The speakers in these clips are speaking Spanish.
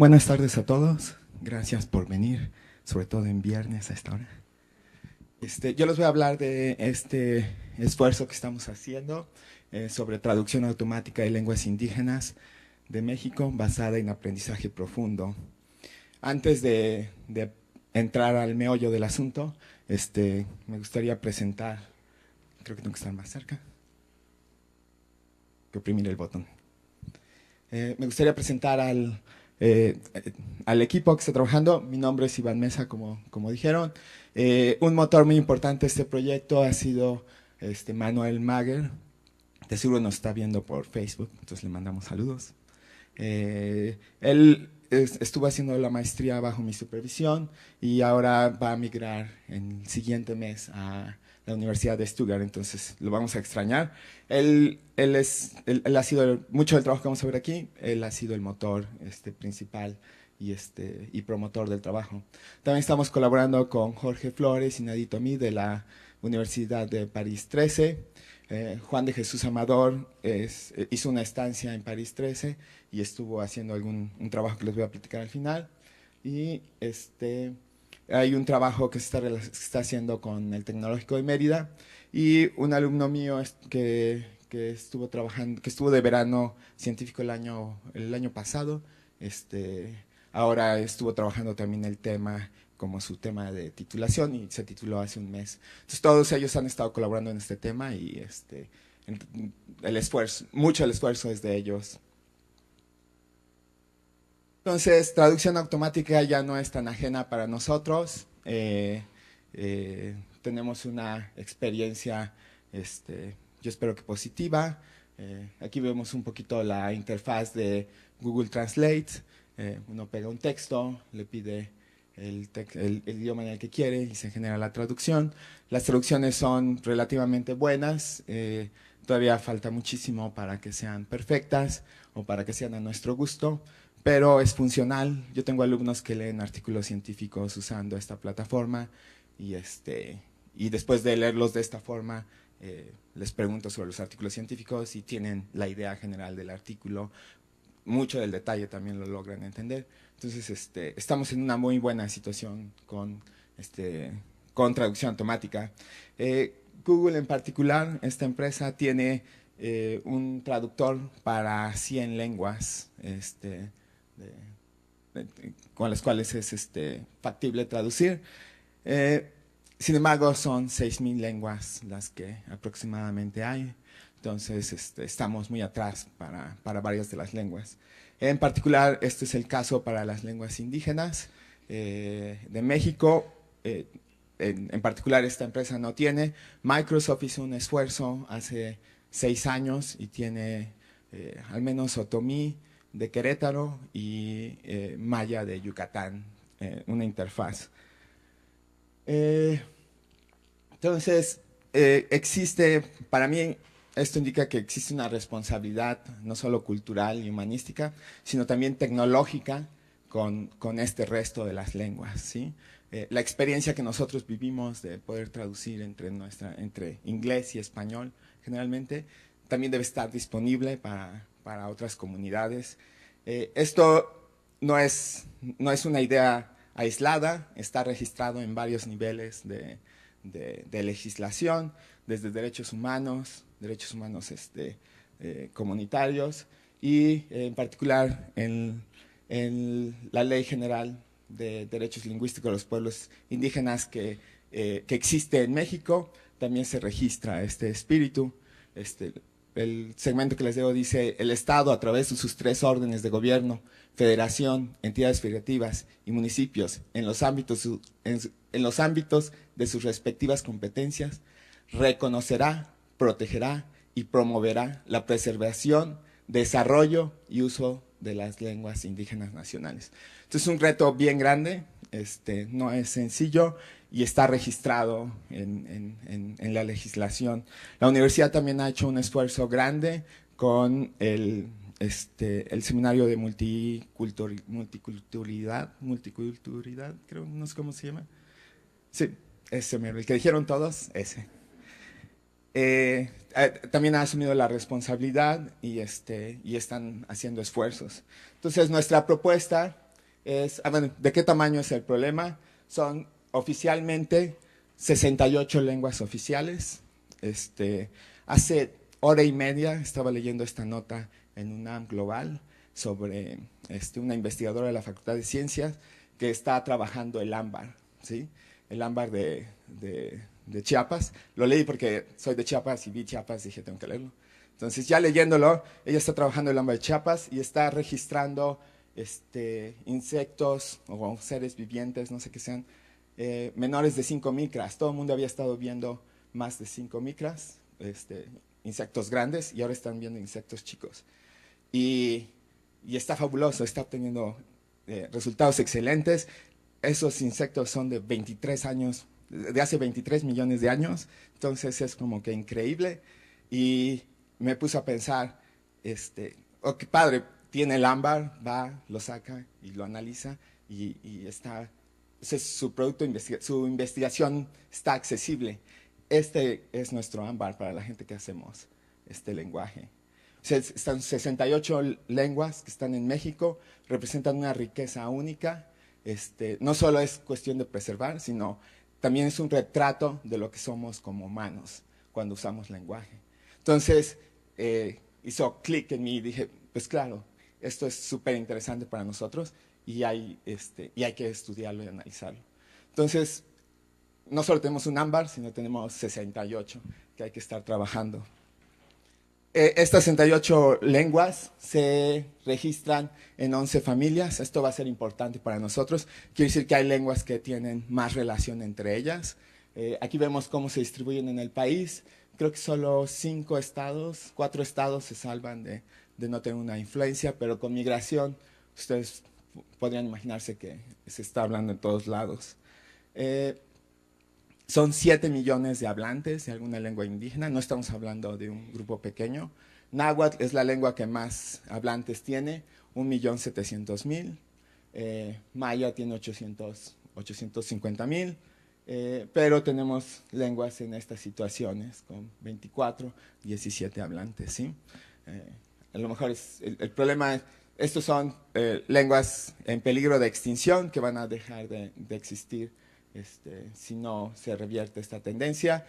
Buenas tardes a todos, gracias por venir, sobre todo en viernes a esta hora. Yo les voy a hablar de este esfuerzo que estamos haciendo sobre traducción automática de lenguas indígenas de México basada en aprendizaje profundo. Antes de entrar al meollo del asunto, me gustaría presentar, creo que tengo que estar más cerca, que oprimir el botón. Me gustaría presentar al equipo que está trabajando. Mi nombre es Iván Mesa, como dijeron. Un motor muy importante de este proyecto ha sido Manuel Mager. De seguro nos está viendo por Facebook, entonces le mandamos saludos. Él estuvo haciendo la maestría bajo mi supervisión y ahora va a migrar en el siguiente mes a la Universidad de Stuttgart, entonces lo vamos a extrañar. Él ha sido, mucho del trabajo que vamos a ver aquí, él ha sido el motor principal y promotor del trabajo. También estamos colaborando con Jorge Flores y Nadito Mí de la Universidad de París 13. Juan de Jesús Amador hizo una estancia en París 13 y estuvo haciendo un trabajo que les voy a platicar al final. Y hay un trabajo que se está haciendo con el Tecnológico de Mérida y un alumno mío que estuvo de verano científico el año pasado, ahora estuvo trabajando también el tema como su tema de titulación y se tituló hace un mes. Entonces todos ellos han estado colaborando en este tema y mucho del esfuerzo es de ellos. Entonces, traducción automática ya no es tan ajena para nosotros. Tenemos una experiencia, yo espero que positiva. Aquí vemos un poquito la interfaz de Google Translate. Uno pega un texto, le pide el idioma en el que quiere y se genera la traducción. Las traducciones son relativamente buenas. Todavía falta muchísimo para que sean perfectas o para que sean a nuestro gusto, pero es funcional. Yo tengo alumnos que leen artículos científicos usando esta plataforma y después de leerlos de esta forma, les pregunto sobre los artículos científicos y tienen la idea general del artículo. Mucho del detalle también lo logran entender. Entonces, estamos en una muy buena situación con traducción automática. Google en particular, esta empresa tiene un traductor para 100 lenguas con las cuales es factible traducir. Sin embargo, son 6,000 lenguas las que aproximadamente hay. Entonces, estamos muy atrás para varias de las lenguas. En particular, este es el caso para las lenguas indígenas de México. En particular, esta empresa no tiene. Microsoft hizo un esfuerzo hace 6 años y tiene al menos Otomí de Querétaro y Maya de Yucatán, una interfaz. Entonces, para mí, esto indica que existe una responsabilidad no solo cultural y humanística, sino también tecnológica con este resto de las lenguas, ¿sí? La experiencia que nosotros vivimos de poder traducir entre inglés y español, generalmente, también debe estar disponible para otras comunidades. Esto no es una idea aislada, está registrado en varios niveles de legislación, desde derechos humanos comunitarios y en particular en la Ley General de Derechos Lingüísticos de los Pueblos Indígenas que existe en México, también se registra este espíritu. El segmento que les debo dice: el Estado, a través de sus 3 órdenes de gobierno, federación, entidades federativas y municipios, en los ámbitos de sus respectivas competencias, reconocerá, protegerá y promoverá la preservación, desarrollo y uso de las lenguas indígenas nacionales. Entonces, es un reto bien grande, no es sencillo y está registrado en la legislación. La universidad también ha hecho un esfuerzo grande con el seminario de multiculturalidad, creo, no sé cómo se llama. Sí, ese, el que dijeron todos, ese. También ha asumido la responsabilidad y están haciendo esfuerzos. Entonces, nuestra propuesta Bueno, ¿de qué tamaño es el problema? Son oficialmente 68 lenguas oficiales. Hace hora y media estaba leyendo esta nota en UNAM Global sobre una investigadora de la Facultad de Ciencias que está trabajando el ámbar, ¿sí? El ámbar de Chiapas. Lo leí porque soy de Chiapas y vi Chiapas y dije, tengo que leerlo. Entonces, ya leyéndolo, ella está trabajando el ámbar de Chiapas y está registrando insectos o seres vivientes, no sé qué sean, menores de 5 micras. Todo el mundo había estado viendo más de 5 micras, insectos grandes, y ahora están viendo insectos chicos. Y está fabuloso, está obteniendo resultados excelentes. Esos insectos son de 23 años, de hace 23 millones de años, entonces es como que increíble. Y me puse a pensar, oh, qué padre, tiene el ámbar, va, lo saca y lo analiza y está, ese es su producto, su investigación está accesible. Este es nuestro ámbar para la gente que hacemos este lenguaje. O sea, están 68 lenguas que están en México, representan una riqueza única. No solo es cuestión de preservar, sino también es un retrato de lo que somos como humanos cuando usamos lenguaje. Entonces, hizo clic en mí y dije, pues claro, esto es súper interesante para nosotros y hay que estudiarlo y analizarlo. Entonces, no solo tenemos un ámbar, sino tenemos 68 que hay que estar trabajando. Estas 68 lenguas se registran en 11 familias. Esto va a ser importante para nosotros. Quiere decir que hay lenguas que tienen más relación entre ellas. Aquí vemos cómo se distribuyen en el país. Creo que solo 5 estados, 4 estados se salvan de no tener una influencia, pero con migración ustedes podrían imaginarse que se está hablando en todos lados. Son 7 millones de hablantes de alguna lengua indígena, no estamos hablando de un grupo pequeño. Náhuatl es la lengua que más hablantes tiene, 1.700.000. Maya tiene 850.000. Pero tenemos lenguas en estas situaciones con 24, 17 hablantes, ¿sí? A lo mejor el problema, estos son lenguas en peligro de extinción que van a dejar de existir si no se revierte esta tendencia.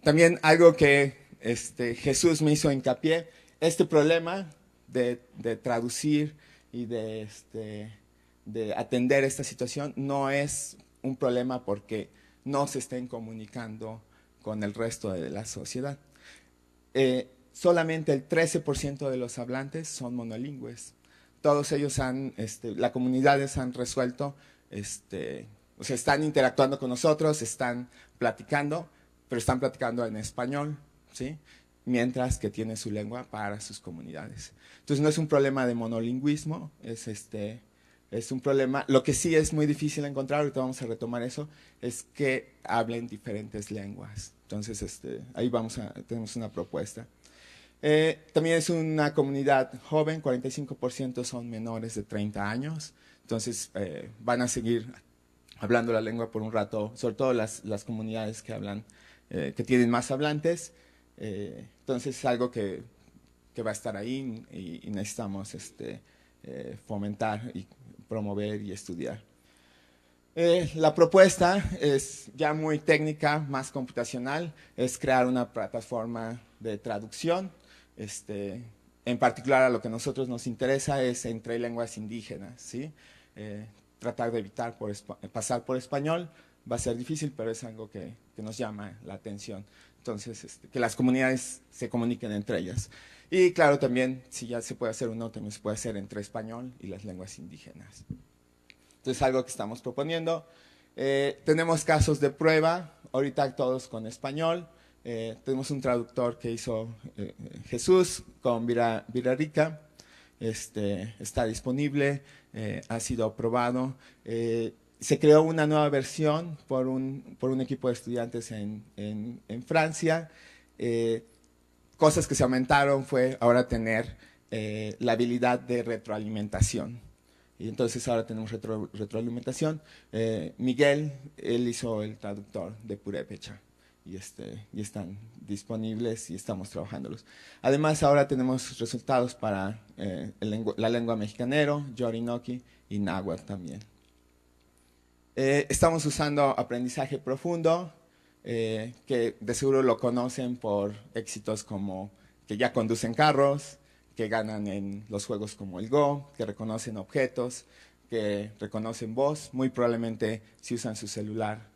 También algo que Jesús me hizo hincapié, este problema de traducir y de atender esta situación no es un problema porque no se estén comunicando con el resto de la sociedad. Solamente el 13% de los hablantes son monolingües. Todos ellos las comunidades han resuelto, o sea, están interactuando con nosotros, están platicando, pero están platicando en español, ¿sí? Mientras que tiene su lengua para sus comunidades. Entonces no es un problema de monolingüismo, es un problema. Lo que sí es muy difícil encontrar, ahorita vamos a retomar eso, es que hablen diferentes lenguas. Entonces ahí tenemos una propuesta. También es una comunidad joven, 45% son menores de 30 años, entonces van a seguir hablando la lengua por un rato, sobre todo las comunidades que hablan, que tienen más hablantes. Entonces es algo que va a estar ahí y necesitamos fomentar y promover y estudiar. La propuesta es ya muy técnica, más computacional, es crear una plataforma de traducción. En particular a lo que a nosotros nos interesa es entre lenguas indígenas, ¿sí? Tratar de evitar pasar por español va a ser difícil, pero es algo que nos llama la atención. Entonces, que las comunidades se comuniquen entre ellas. Y claro, también, si ya se puede hacer uno, también se puede hacer entre español y las lenguas indígenas. Entonces, algo que estamos proponiendo. Tenemos casos de prueba, ahorita todos con español. Tenemos un traductor que hizo Jesús con Virarica. Está disponible, ha sido aprobado. Se creó una nueva versión por un equipo de estudiantes en Francia. Cosas que se aumentaron fue ahora tener la habilidad de retroalimentación. Y entonces ahora tenemos retroalimentación. Miguel, él hizo el traductor de Purépecha. y están disponibles y estamos trabajándolos. Además, ahora tenemos resultados para la lengua mexicanero, Yorinoki y náhuatl también. Estamos usando aprendizaje profundo, que de seguro lo conocen por éxitos como que ya conducen carros, que ganan en los juegos como el Go, que reconocen objetos, que reconocen voz. Muy probablemente si usan su celular,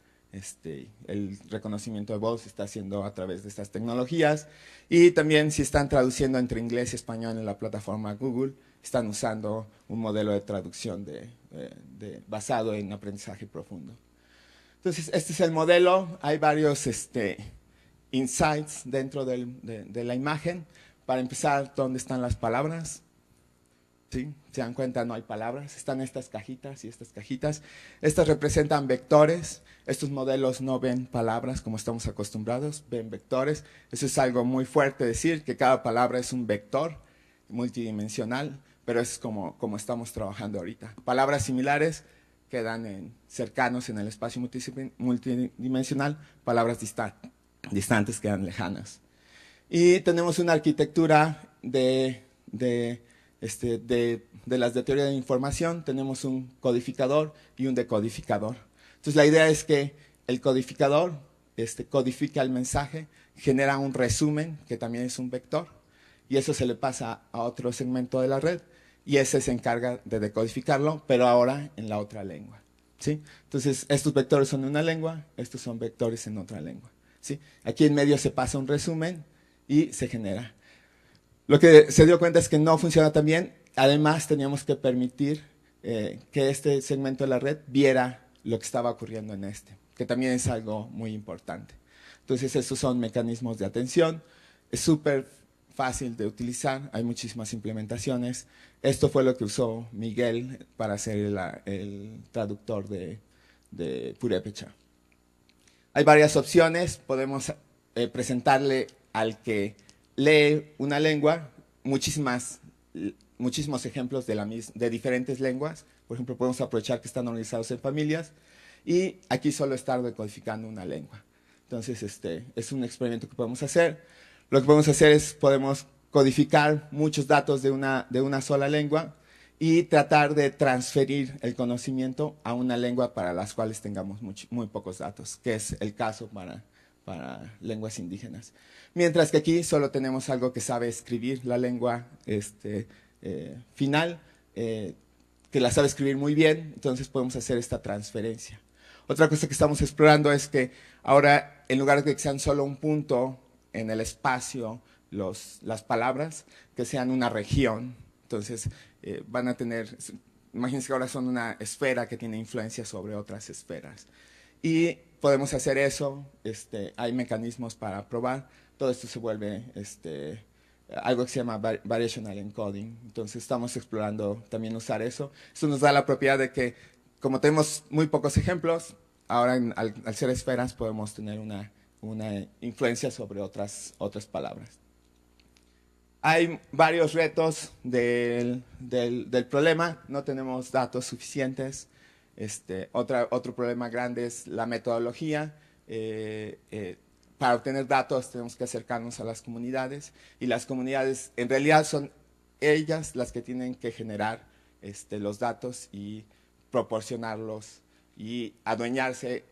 el reconocimiento de voz está haciendo a través de estas tecnologías. Y también si están traduciendo entre inglés y español en la plataforma Google, están usando un modelo de traducción basado en aprendizaje profundo. Entonces, este es el modelo. Hay varios insights dentro de la imagen. Para empezar, ¿dónde están las palabras? ¿Sí? ¿Se dan cuenta? No hay palabras. Están estas cajitas y estas cajitas. Estas representan vectores. Estos modelos no ven palabras como estamos acostumbrados, ven vectores. Eso es algo muy fuerte decir, que cada palabra es un vector multidimensional, pero es como estamos trabajando ahorita. Palabras similares quedan cercanos en el espacio multidimensional, palabras distantes quedan lejanas. Y tenemos una arquitectura de las de teoría de información. Tenemos un codificador y un decodificador. Entonces la idea es que el codificador codifica el mensaje, genera un resumen, que también es un vector, y eso se le pasa a otro segmento de la red, y ese se encarga de decodificarlo, pero ahora en la otra lengua. ¿Sí? Entonces, estos vectores son en una lengua, estos son vectores en otra lengua. ¿Sí? Aquí en medio se pasa un resumen y se genera. Lo que se dio cuenta es que no funciona tan bien. Además, teníamos que permitir que este segmento de la red viera lo que estaba ocurriendo en que también es algo muy importante. Entonces, estos son mecanismos de atención. Es súper fácil de utilizar, hay muchísimas implementaciones. Esto fue lo que usó Miguel para hacer el traductor de Purépecha. Hay varias opciones, podemos presentarle al que lee una lengua muchísimos ejemplos de diferentes lenguas. Por ejemplo, podemos aprovechar que están organizados en familias y aquí solo estar decodificando una lengua. Entonces, es un experimento que podemos hacer. Lo que podemos hacer es, podemos codificar muchos datos de una sola lengua y tratar de transferir el conocimiento a una lengua para las cuales tengamos muy pocos datos, que es el caso para lenguas indígenas. Mientras que aquí solo tenemos algo que sabe escribir la lengua final, que la sabe escribir muy bien, entonces podemos hacer esta transferencia. Otra cosa que estamos explorando es que ahora, en lugar de que sean solo un punto en el espacio las palabras, que sean una región. Entonces van a tener, imagínense que ahora son una esfera que tiene influencia sobre otras esferas. Y podemos hacer eso, hay mecanismos para probar. Todo esto se vuelve algo que se llama variational encoding. Entonces estamos explorando también usar eso. Eso nos da la propiedad de que, como tenemos muy pocos ejemplos, ahora al ser esferas podemos tener una influencia sobre otras palabras. Hay varios retos del problema, no tenemos datos suficientes. Otro problema grande es la metodología. Para obtener datos tenemos que acercarnos a las comunidades, y las comunidades en realidad son ellas las que tienen que generar los datos y proporcionarlos y adueñarse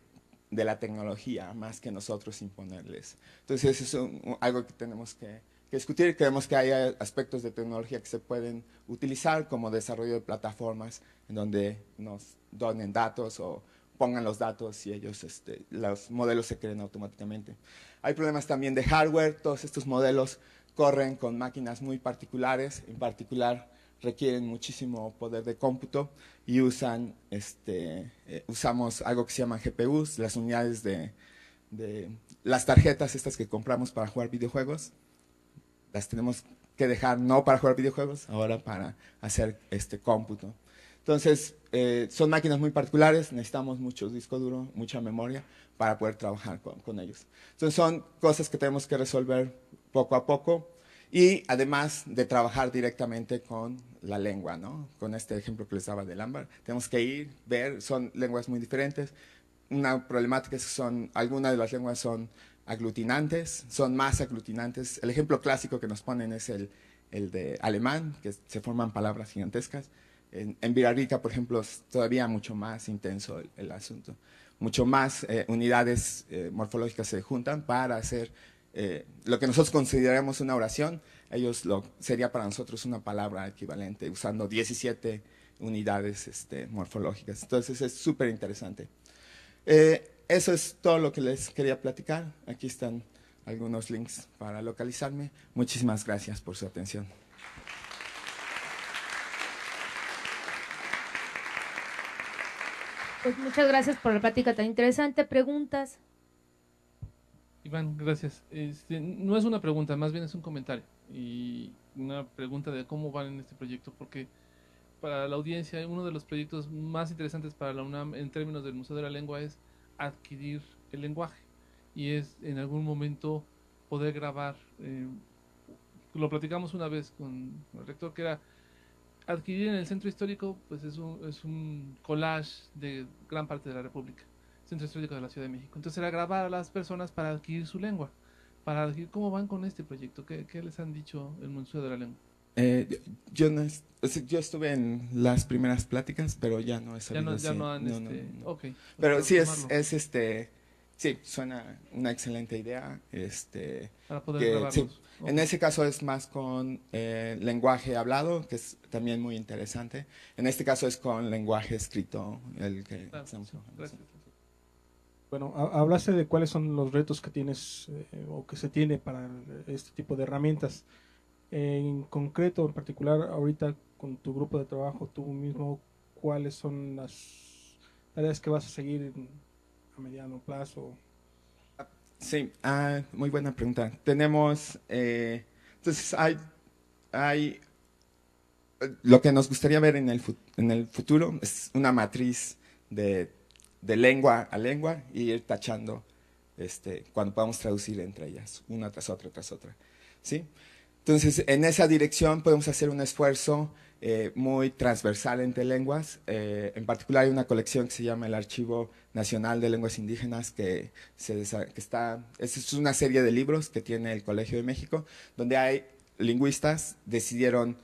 de la tecnología más que nosotros imponerles. Entonces eso es algo que tenemos que discutir. Creemos que hay aspectos de tecnología que se pueden utilizar, como desarrollo de plataformas en donde nos donen datos o pongan los datos y ellos, los modelos se creen automáticamente. Hay problemas también de hardware. Todos estos modelos corren con máquinas muy particulares, en particular requieren muchísimo poder de cómputo y usamos algo que se llama GPUs, las unidades las tarjetas estas que compramos para jugar videojuegos, las tenemos que dejar no para jugar videojuegos, ahora para hacer cómputo. Entonces, son máquinas muy particulares, necesitamos mucho disco duro, mucha memoria para poder trabajar con ellos. Entonces, son cosas que tenemos que resolver poco a poco. Y además de trabajar directamente con la lengua, ¿no? Con este ejemplo que les daba del ámbar. Tenemos que ir, ver, son lenguas muy diferentes. Una problemática es que algunas de las lenguas son aglutinantes, son más aglutinantes. El ejemplo clásico que nos ponen es el de alemán, que se forman palabras gigantescas. En Villarrica, por ejemplo, es todavía mucho más intenso el asunto. Mucho más unidades morfológicas se juntan para hacer lo que nosotros consideramos una oración. Sería para nosotros una palabra equivalente, usando 17 unidades morfológicas. Entonces es súper interesante. Eso es todo lo que les quería platicar. Aquí están algunos links para localizarme. Muchísimas gracias por su atención. Pues muchas gracias por la plática tan interesante. ¿Preguntas? Iván, gracias. No es una pregunta, más bien es un comentario y una pregunta de cómo van en este proyecto, porque para la audiencia uno de los proyectos más interesantes para la UNAM en términos del Museo de la Lengua es adquirir el lenguaje y es en algún momento poder grabar. Lo platicamos una vez con el rector, que era adquirir en el centro histórico, pues es un collage de gran parte de la República, centro histórico de la Ciudad de México. Entonces era grabar a las personas para adquirir su lengua, para adquirir cómo van con este proyecto, qué les han dicho el Museo de la Lengua. Yo estuve en las primeras pláticas, pero ya no he sabido. Ya no han, no. ok. Pero sí tomarlo. sí, suena una excelente idea. Para poder grabarlos. Sí, Okay. en ese caso es más con lenguaje hablado, que es también muy interesante. En este caso es con lenguaje escrito, el que estamos trabajando. Gracias. Bueno, hablaste de cuáles son los retos que tienes o que se tiene para este tipo de herramientas. En concreto, en particular, ahorita con tu grupo de trabajo, tú mismo, ¿cuáles son las tareas que vas a seguir a mediano plazo? Sí, muy buena pregunta. Tenemos, entonces hay lo que nos gustaría ver en el futuro es una matriz de lengua a lengua y ir tachando cuando podamos traducir entre ellas, una tras otra, ¿sí? Entonces, en esa dirección podemos hacer un esfuerzo muy transversal entre lenguas. En particular hay una colección que se llama el Archivo Nacional de Lenguas Indígenas, es una serie de libros que tiene el Colegio de México, donde hay lingüistas decidieron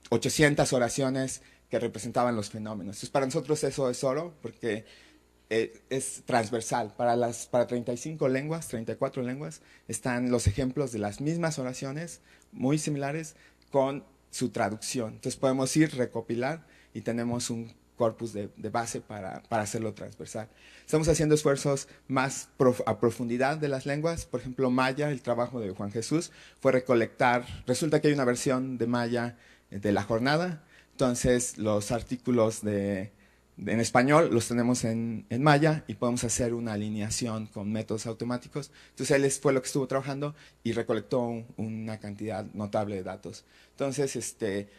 800 oraciones que representaban los fenómenos. Entonces, para nosotros eso es oro, porque es transversal. Para 35 lenguas, 34 lenguas, están los ejemplos de las mismas oraciones, muy similares, con su traducción. Entonces podemos ir, recopilar, y tenemos un corpus de base para hacerlo transversal. Estamos haciendo esfuerzos más a profundidad de las lenguas. Por ejemplo, maya, el trabajo de Juan Jesús, fue recolectar, resulta que hay una versión de maya de La Jornada, entonces los artículos en español los tenemos en maya y podemos hacer una alineación con métodos automáticos. Entonces él fue lo que estuvo trabajando y recolectó una cantidad notable de datos. Entonces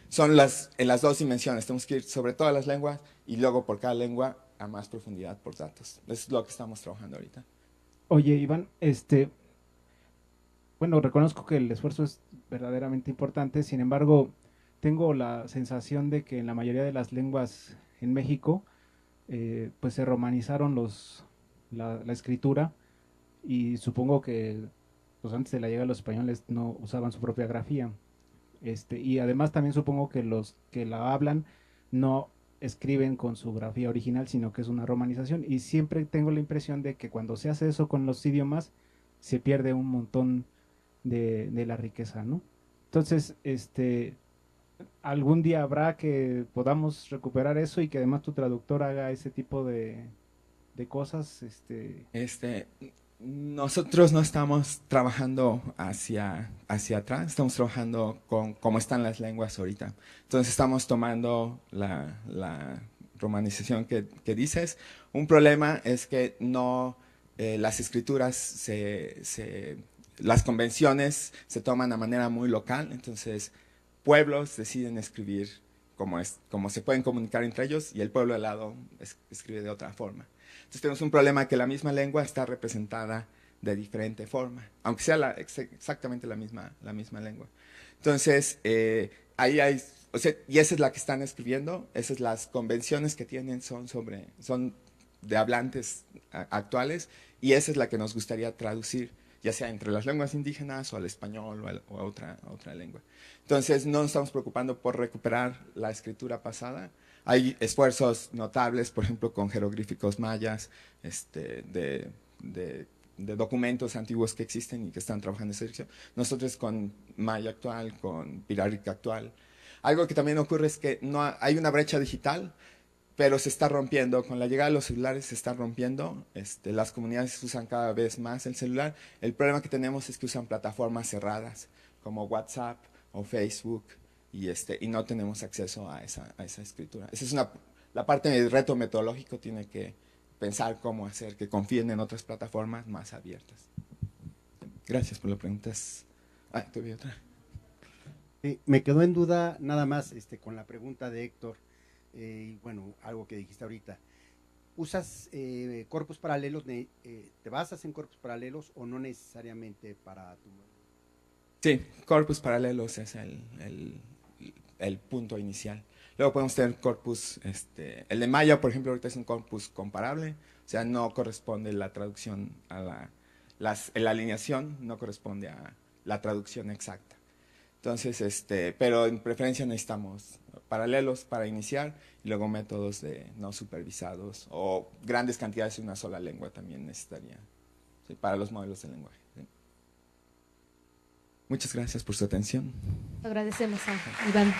son en las dos dimensiones, tenemos que ir sobre todas las lenguas y luego por cada lengua a más profundidad por datos. Eso es lo que estamos trabajando ahorita. Oye, Iván, bueno, reconozco que el esfuerzo es verdaderamente importante, sin embargo, tengo la sensación de que en la mayoría de las lenguas en México, pues se romanizaron la escritura, y supongo que pues antes de la llegada de los españoles no usaban su propia grafía. Y además también supongo que los que la hablan no escriben con su grafía original, sino que es una romanización, y siempre tengo la impresión de que cuando se hace eso con los idiomas, se pierde un montón de la riqueza, ¿no? Entonces, algún día habrá que podamos recuperar eso y que además tu traductor haga ese tipo de cosas. Nosotros no estamos trabajando hacia atrás, estamos trabajando con cómo están las lenguas ahorita. Entonces estamos tomando la romanización que dices. Un problema es que no las escrituras, las convenciones se toman de manera muy local, entonces pueblos deciden escribir como se pueden comunicar entre ellos y el pueblo al lado escribe de otra forma. Entonces tenemos un problema que la misma lengua está representada de diferente forma, aunque sea exactamente la misma lengua. Entonces, ahí hay, y esa es la que están escribiendo, esas las convenciones que tienen son de hablantes actuales, y esa es la que nos gustaría traducir, ya sea entre las lenguas indígenas o al español o a otra lengua. Entonces no nos estamos preocupando por recuperar la escritura pasada. Hay esfuerzos notables, por ejemplo, con jeroglíficos mayas, de documentos antiguos que existen y que están trabajando en esa dirección. Nosotros con maya actual, con pirárica actual. Algo que también ocurre es que hay una brecha digital, pero se está rompiendo. Con la llegada de los celulares se está rompiendo. Las comunidades usan cada vez más el celular. El problema que tenemos es que usan plataformas cerradas, como WhatsApp o Facebook, y no tenemos acceso a esa escritura. Esa es la parte del reto metodológico, tiene que pensar cómo hacer que confíen en otras plataformas más abiertas. Gracias por las preguntas. Tuve otra. Me quedó en duda nada más con la pregunta de Héctor, bueno, algo que dijiste ahorita. ¿Usas corpus paralelos, te basas en corpus paralelos o no necesariamente para tu...? Sí, corpus paralelos es el punto inicial. Luego podemos tener corpus, el de Maya, por ejemplo, ahorita es un corpus comparable, o sea, no corresponde la traducción a la alineación, no corresponde a la traducción exacta. Entonces, pero en preferencia necesitamos paralelos para iniciar y luego métodos de no supervisados o grandes cantidades en una sola lengua también necesitaría, ¿sí? Para los modelos de lenguaje. ¿Sí? Muchas gracias por su atención. Agradecemos a Iván.